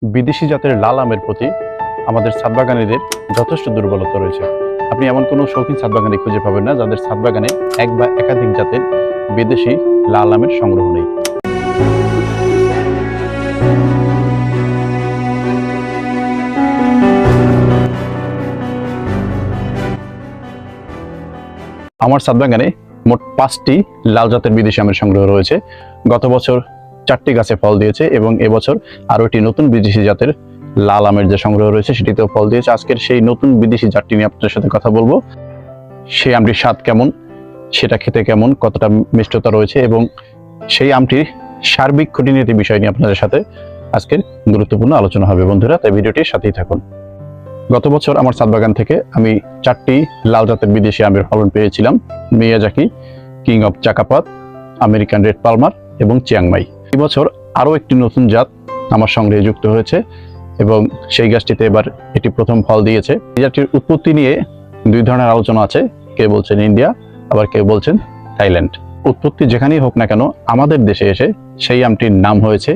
বিদেশি জাতের লাল আমের প্রতি আমাদের ছাদ বাগানীদের যথেষ্ট দুর্বলতা রয়েছে। আপনি এমন কোনো শৌখিন ছাদ বাগানি খুঁজে পাবেন না যাদের ছাদ বাগানে এক বা একাধিক জাতের বিদেশি লাল আমের সংগ্রহ নেই। আমার ছাদ বাগানে মোট 5টি লাল জাতের বিদেশি আমের সংগ্রহ রয়েছে। গত বছর 4টি গাছে ফল দিয়েছে এবং এবছর আরো একটি নতুন বিদেশি জাতের লাল আমের যে সংগ্রহ রয়েছে সেটিতেও ফল দিয়েছে। আজকের সেই নতুন বিদেশি জাতটি নিয়ে আপনাদের সাথে কথা বলবো। সেই আমটির স্বাদ কেমন, সেটা খেতে কেমন, কতটা মিষ্টতা রয়েছে এবং সেই আমটির সার্বিক খুঁটিনাটি বিষয় নিয়ে আপনাদের সাথে আজকের গুরুত্বপূর্ণ আলোচনা হবে। বন্ধুরা, তাই ভিডিওটির সাথেই থাকুন। গত বছর আমার ছাদ বাগান থেকে আমি 4টি লাল জাতের বিদেশি আমের ফলন পেয়েছিলাম: Miyazaki, king of Chakapat, American red Palmer এবং চিয়াংমাই। এই বছর আরও একটি নতুন জাত আমার সংগ্রহে যুক্ত হয়েছে এবং সেই গাছটিতে এবার এটি প্রথম ফল দিয়েছে। এই জাতটির উৎপত্তি নিয়ে দুই ধরনের আলোচনা আছে। কেউ বলছেন ইন্ডিয়া, আবার কেউ বলছেন থাইল্যান্ড। উৎপত্তি যেখানেই হোক না কেন, আমাদের দেশে এসে সেই আমটির নাম হয়েছে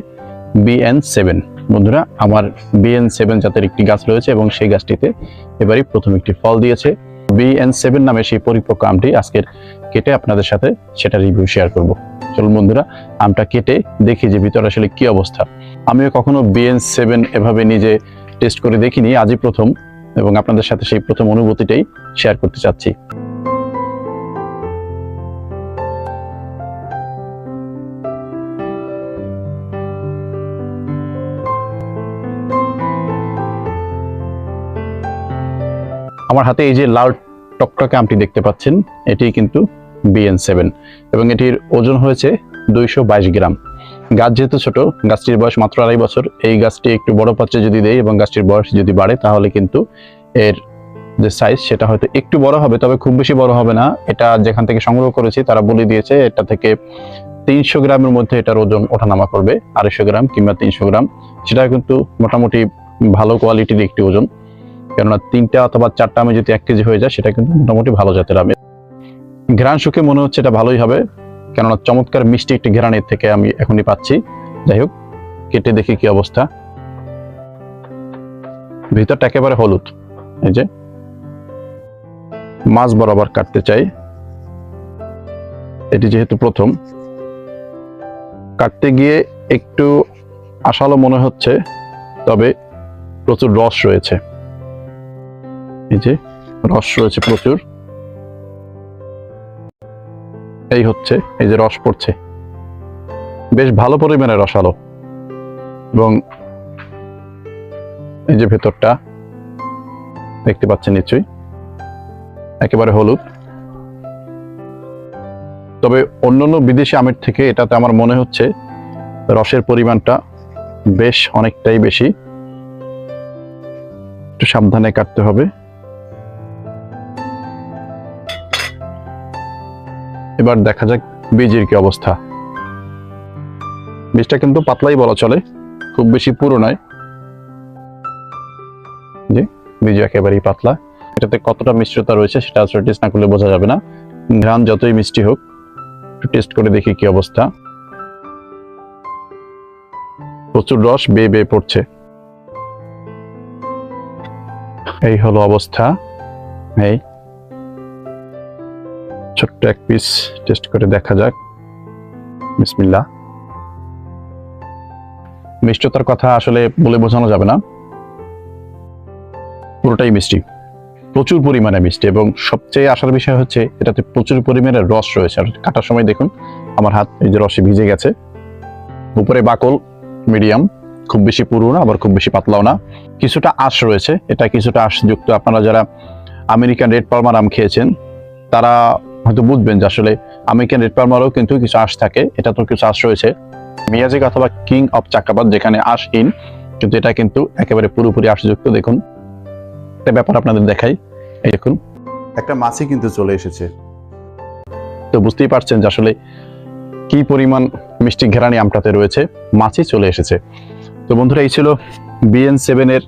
BN7। বন্ধুরা, আমার BN7 জাতের একটি গাছ রয়েছে এবং সেই গাছটিতে এবারই প্রথম একটি ফল দিয়েছে। BN7 নামে সেই পরিপক্ক আমটি আজকের কেটে আপনাদের সাথে সেটা রিভিউ শেয়ার করব। চলুন বন্ধুরা, আমটা কেটে দেখি যে ভিতরে আসলে কি অবস্থা। আমিও কখনো BN7 এভাবে নিজে টেস্ট করে দেখিনি, আজই প্রথম, এবং আপনাদের সাথে সেই প্রথম অনুভূতিটাই শেয়ার করতে চাচ্ছি। আমার হাতে এই যে লাল টকটকে আমটি দেখতে পাচ্ছেন, এটি কিন্তু BN7 এবং এটির ওজন হয়েছে 222 গ্রাম। গাছ যেহেতু ছোট, গাছটির বয়স মাত্র 2.5 বছর, এই গাছটি একটু বড় পাত্রে যদি দেয় এবং গাছটির বয়স যদি বাড়ে তাহলে কিন্তু এর যে সাইজ সেটা হয়তো একটু বড় হবে, তবে খুব বেশি বড় হবে না। এটা যেখান থেকে সংগ্রহ করেছি তারা বলে দিয়েছে এটা থেকে 300 গ্রামের মধ্যে এটার ওজন ওঠানামা করবে, 250 গ্রাম কিংবা 300 গ্রাম। সেটা কিন্তু মোটামুটি ভালো কোয়ালিটির একটি ওজন, কেননা 3টা অথবা 4টা আমে যদি 1 কেজি হয়ে যায় সেটা কিন্তু মোটামুটি ভালো জাতের আম। ঘ্রাণ শুকে মনে হচ্ছে এটা ভালোই হবে, কেননা চমৎকার মিষ্টি একটি ঘ্রাণ এর থেকে আমি এখনই পাচ্ছি। যাই হোক, কেটে দেখি কি অবস্থা। ভিতরটা একেবারে হলুদ। এই যে মাছ বরাবর কাটতে চাই, এটি যেহেতু প্রথম, কাটতে গিয়ে একটু আশালো মনে হচ্ছে, তবে প্রচুর রস রয়েছে। এই যে রস রয়েছে প্রচুর, এই হচ্ছে, এই যে রস পড়ছে, বেশ ভালো পরিমাণে রসালো। এবং এই যে ভেতরটা দেখতে পাচ্ছেন নিশ্চয়ই, একেবারে হলুদ। তবে অন্যান্য বিদেশি আমের থেকে এটাতে আমার মনে হচ্ছে রসের পরিমাণটা বেশ অনেকটাই বেশি। একটু সাবধানে কাটতে হবে। এবার দেখা যাক বীজের কি অবস্থা। বীজটা কিন্তু পাতলাই বলা চলে, খুব বেশি পুরো নয়। যে বীজ একেবারেই পাতলা। এটাতে কতটা মিষ্টতা রয়েছে সেটা আসলে টেস্ট না করলে বোঝা যাবে না। ঘ্রাণ যতই মিষ্টি হোক, একটু টেস্ট করে দেখি কি অবস্থা। প্রচুর রস বেয়ে বেয়ে পড়ছে। এই হলো অবস্থা। এই ছোট্ট এক পিস টেস্ট করে দেখা যাক। বিসমিল্লাহ। মিষ্টতার কথা আসলে বলে বোঝানো যাবে না, পুরোটাই মিষ্টি, প্রচুর পরিমাণে মিষ্টি। এবং সবচেয়ে আসার বিষয় হচ্ছে এটাতে প্রচুর পরিমাণে রস রয়েছে। আর কাটার সময় দেখুন আমার হাত এই যে রসে ভিজে গেছে। উপরে বাকল মিডিয়াম, খুব বেশি পুরো না আবার খুব বেশি পাতলাও না। কিছুটা আঁশ রয়েছে, এটা কিছুটা আঁশযুক্ত। আপনারা যারা আমেরিকান রেড পালমার আম খেয়েছেন তারা হয়তো বুঝবেন যে আসলে আমেরিকান রেড পালমারও কিন্তু কিছু আঁশ থাকে, এটা তো কিছু আঁশ রয়েছে। মিয়াজাকি অথবা কিং অফ চাকাপাত যেখানে আঁশহীন, কিন্তু এটা কিন্তু একেবারে পুরোপুরি আঁশযুক্ত। দেখুন একটা ব্যাপার আপনাদের দেখাই, এই দেখুন একটা মাছি কিন্তু চলে এসেছে। তো বুঝতেই পারছেন যে আসলে কি পরিমাণ মিষ্টি ঘেরানি আমটাতে রয়েছে, মাছি চলে এসেছে। তো বন্ধুরা, এই ছিল BN7 এর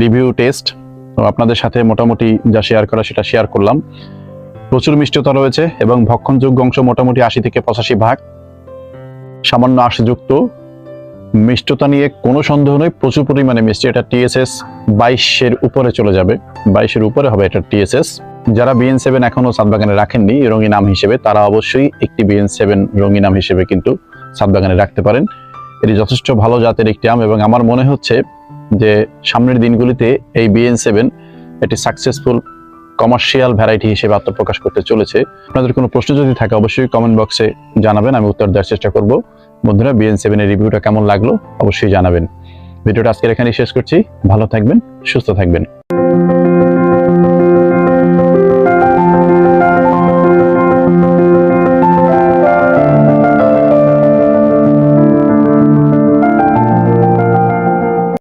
রিভিউ টেস্ট। তো আপনাদের সাথে মোটামুটি যা শেয়ার করা সেটা শেয়ার করলাম। প্রচুর মিষ্টতা রয়েছে এবং ভক্ষণযোগ্য অংশ মোটামুটি 80 থেকে 85 ভাগ, সামান্য আঁশযুক্ত মিষ্টতা নিয়ে কোনো সন্দেহ নেই, প্রচুর পরিমাণে মিষ্টি। এটা টিএসএস 22-এর উপরে চলে যাবে, 22-এর উপরে হবে এটা টিএসএস। যারা BN7 এখনো ছাদ বাগানে রাখেননি রঙিন আম হিসেবে, তারা অবশ্যই একটি BN7 রঙিন আম হিসেবে কিন্তু ছাদ বাগানে রাখতে পারেন। এটি যথেষ্ট ভালো জাতের একটি আম এবং আমার মনে হচ্ছে যে সামনের দিনগুলিতে এই BN7 একটি সাকসেসফুল কমার্শিয়াল ভ্যারাইটি হিসেবে আত্মপ্রকাশ করতে চলেছে। আপনাদের কোনো প্রশ্ন যদি থাকে অবশ্যই কমেন্ট বক্সে জানাবেন, আমি উত্তর দেওয়ার চেষ্টা করব। বন্ধুরা, BN7 এর রিভিউটা কেমন লাগলো অবশ্যই জানাবেন। ভিডিওটা আজকের এখানেই শেষ করছি। ভালো থাকবেন, সুস্থ থাকবেন।